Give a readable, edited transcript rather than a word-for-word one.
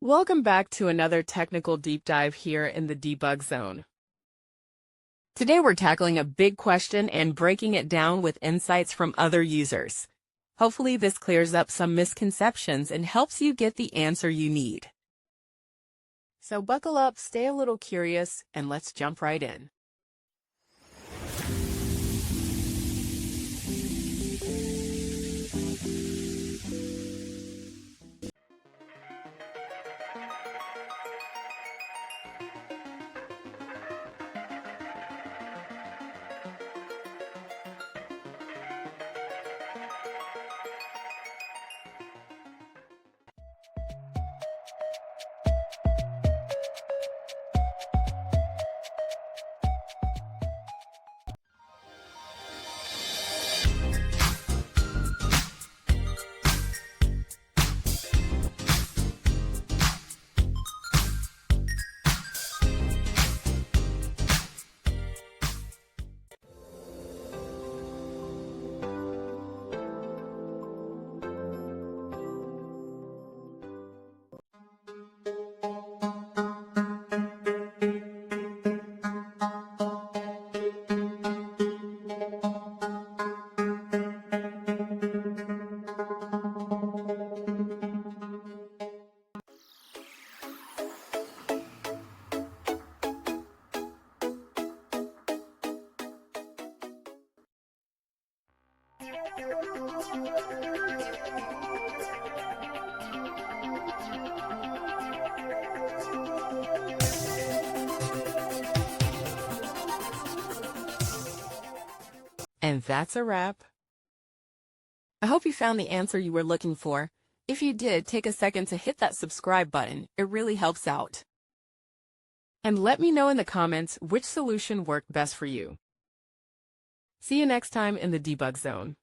Welcome back to another technical deep dive here in the debug zone. Today we're tackling a big question and breaking it down with insights from other users. Hopefully this clears up some misconceptions and helps you get the answer you need. So buckle up, stay a little curious, and let's jump right in. And that's a wrap. I hope you found the answer you were looking for. If you did, take a second to hit that subscribe button. It really helps out. And let me know in the comments which solution worked best for you. See you next time in the debug zone.